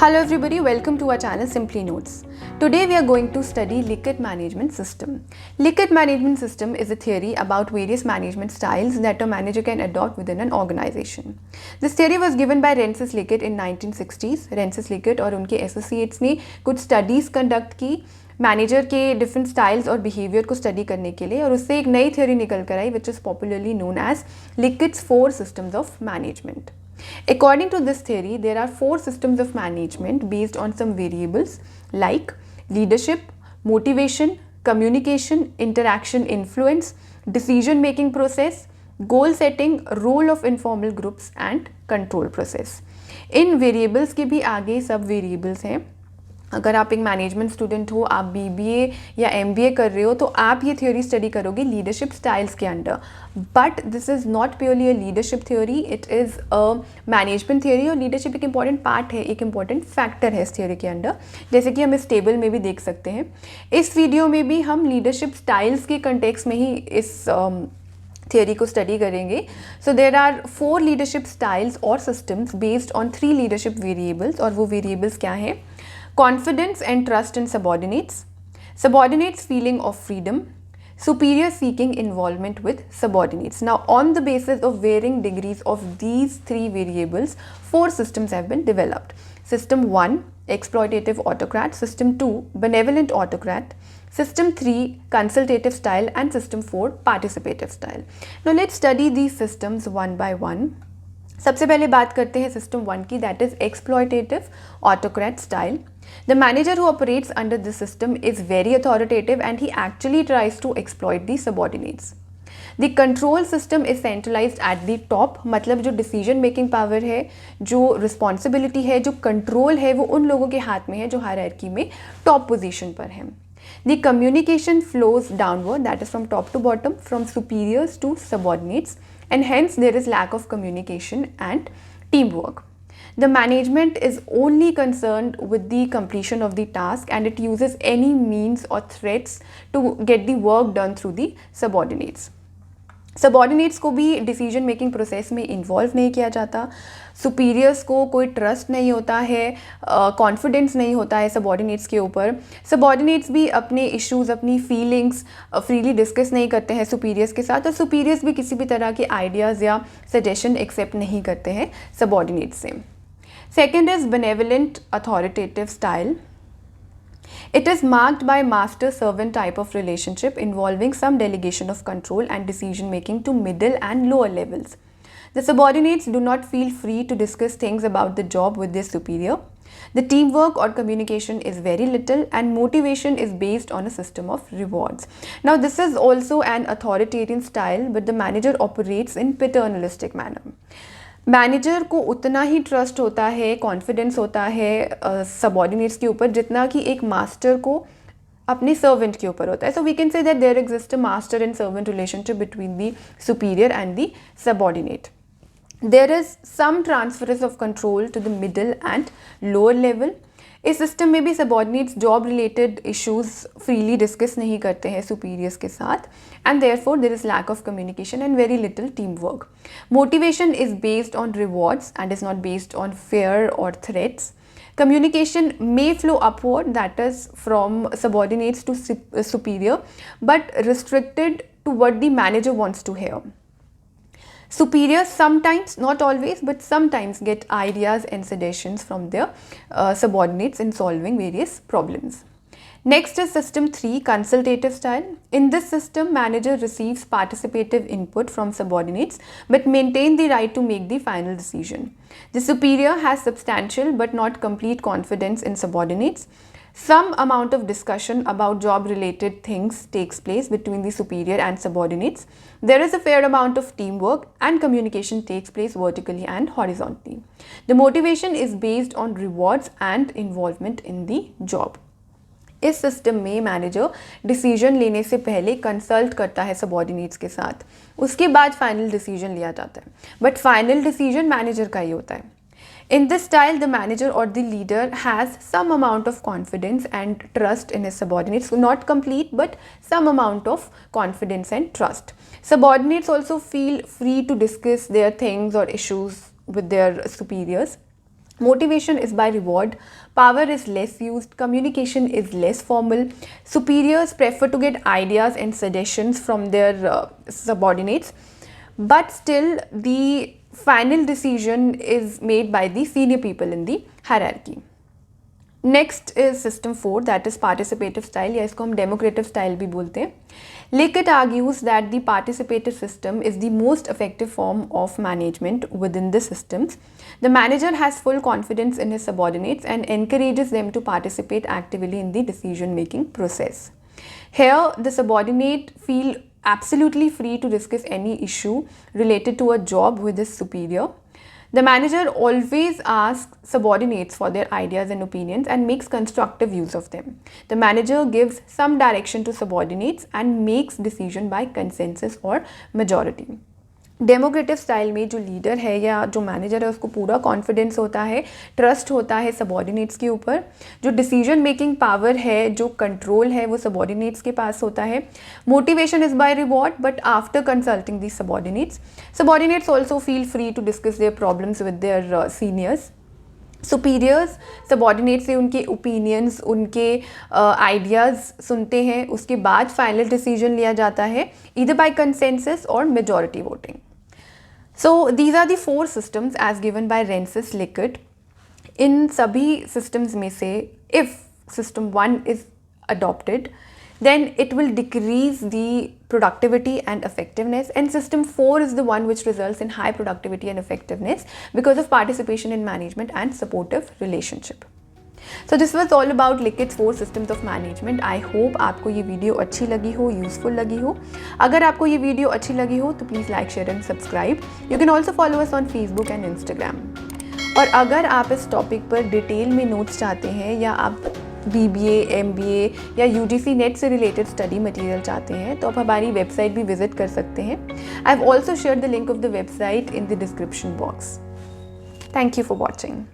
Hello everybody, welcome to our channel Simply Notes. Today we are going to study Likert management system. Likert management system is a theory about various management styles that a manager can adopt within an organization. This theory was given by Rensis Likert in 1960s. Rensis Likert और उनके associates ने कुछ studies conduct की manager के different styles और behaviour को study करने के लिए और उससे एक नई थ्योरी निकल कर आई which is popularly known as Likert's 4 systems of management. According to this theory, there are 4 systems of management based on some variables like leadership, motivation, communication, interaction, influence, decision making process, goal setting, role of informal groups and control process. In variables के भी आगे सब variables हैं. अगर आप एक management student हो, आप BBA या MBA कर रहे हो तो आप ये थ्योरी स्टडी करोगे लीडरशिप स्टाइल्स के under. But this is not purely a leadership theory, it is a management theory. और लीडरशिप एक इंपॉर्टेंट पार्ट है, एक इंपॉर्टेंट फैक्टर है इस थ्योरी के अंडर, जैसे कि हम इस टेबल में भी देख सकते हैं. इस वीडियो में भी हम लीडरशिप स्टाइल्स के कंटेक्स्ट में ही इस थियोरी को स्टडी करेंगे. सो देर आर 4 लीडरशिप स्टाइल्स और systems based on 3 leadership variables. और वो वेरिएबल्स क्या हैं? Confidence and trust in subordinates, subordinates feeling of freedom, superior seeking involvement with subordinates. Now, on the basis of varying degrees of these 3 variables, 4 systems have been developed. System 1, exploitative autocrat. System 2, benevolent autocrat. System 3, consultative style. And System 4, participative style. Now, let's study these systems one by one. सबसे पहले बात करते हैं system 1 की, that is exploitative autocrat style. The manager who operates under this system is very authoritative and he actually tries to exploit the subordinates. The control system is centralised at the top, मतलब जो decision making power है, जो responsibility है, जो control है, वो उन लोगों के हाथ में है जो हायरार्की में टॉप पोजीशन पर हैं. The communication flows downward, that is from top to bottom, from superiors to subordinates, and hence there is lack of communication and teamwork. The management is only concerned with the completion of the task and it uses any means or threats to get the work done through the subordinates. Subordinates को भी decision making process में involve नहीं किया जाता. Superiors को कोई trust नहीं होता है, कॉन्फिडेंस नहीं होता है सबॉर्डिनेट्स के ऊपर. सबॉर्डिनेट्स भी अपने इश्यूज़, अपनी फीलिंग्स फ्रीली डिस्कस नहीं करते हैं सुपीरियर्स के साथ, और सुपीरियर्स भी किसी भी तरह के आइडियाज़ या सजेशन एक्सेप्ट नहीं करते हैं सबॉर्डिनेट्स से. Second is benevolent authoritative style. It is marked by master-servant type of relationship involving some delegation of control and decision-making to middle and lower levels. The subordinates do not feel free to discuss things about the job with their superior. The teamwork or communication is very little and motivation is based on a system of rewards. Now, this is also an authoritarian style, but the manager operates in paternalistic manner. Manager को उतना ही trust होता है, confidence होता है subordinates के ऊपर जितना कि एक मास्टर को अपने सर्वेंट के ऊपर होता है. So we can say that there exist a master and servant relationship between the superior and the subordinate. There is some transference of control to the middle and lower level. इस system में भी subordinates job related issues freely discuss नहीं करते हैं superiors के साथ, and therefore there is lack of communication and very little team work. Motivation is based on rewards and is not based on fair और threats. Communication may flow upward, that is from subordinates to superior, but restricted to what the manager wants to hear. Superiors sometimes, not always, but sometimes get ideas and suggestions from their subordinates in solving various problems. Next is system 3, consultative style. In this system, manager receives participative input from subordinates but maintain the right to make the final decision. The superior has substantial but not complete confidence in subordinates. Some amount of discussion about job related things takes place between the superior and subordinates. There is a fair amount of teamwork and communication takes place vertically and horizontally. The motivation is based on rewards and involvement in the job. इस system में manager decision लेने से पहले consult करता है subordinates के साथ, उसके बाद फाइनल डिसीजन लिया जाता है, बट फाइनल डिसीजन मैनेजर का ही होता है. In this style, the manager or the leader has some amount of confidence and trust in his subordinates. So not complete, but some amount of confidence and trust. Subordinates also feel free to discuss their things or issues with their superiors. Motivation is by reward, power is less used, communication is less formal, superiors prefer to get ideas and suggestions from their subordinates, but still the final decision is made by the senior people in the hierarchy. Next is system 4 that is participative style, या इसको हम democratic style भी बोलते हैं. Likert argues that the participative system is the most effective form of management with in the systems. The manager has full confidence in his subordinates and encourages them to participate actively in the decision making process. Here, the subordinate feel absolutely free to discuss any issue related to a job with his superior. The manager always asks subordinates for their ideas and opinions and makes constructive use of them. The manager gives some direction to subordinates and makes decision by consensus or majority. Democratic style में जो leader है या जो manager है उसको पूरा confidence होता है, ट्रस्ट होता है सबॉर्डिनेट्स के ऊपर. जो डिसीजन मेकिंग पावर है, जो कंट्रोल है, वो सबॉर्डिनेट्स के पास होता है. Motivation is by reward, but after consulting the subordinates also feel free to discuss their problems with their seniors. Superiors subordinate से उनके ओपिनियंस, उनके आइडियाज़ सुनते हैं, उसके बाद फाइनल डिसीजन लिया जाता है ईदर बाय कंसेंसस और majority voting. So these are the 4 systems as given by Rensis Likert. इन सभी systems में से if system 1 is adopted, then it will decrease the productivity and effectiveness, and system 4 is the one which results in high productivity and effectiveness because of participation in management and supportive relationship. So this was all about Likert's 4 systems of management. I hope आपको ये video अच्छी लगी हो, useful लगी हो. अगर आपको ये वीडियो अच्छी लगी हो तो please like, share and subscribe. You can also follow us on Facebook and Instagram. और अगर आप इस टॉपिक पर डिटेल में नोट्स चाहते हैं या आप BBA, MBA या UGC नेट से रिलेटेड स्टडी मटेरियल चाहते हैं तो आप हमारी वेबसाइट भी विजिट कर सकते हैं. I have also share the link of the website in the description box. Thank you for watching.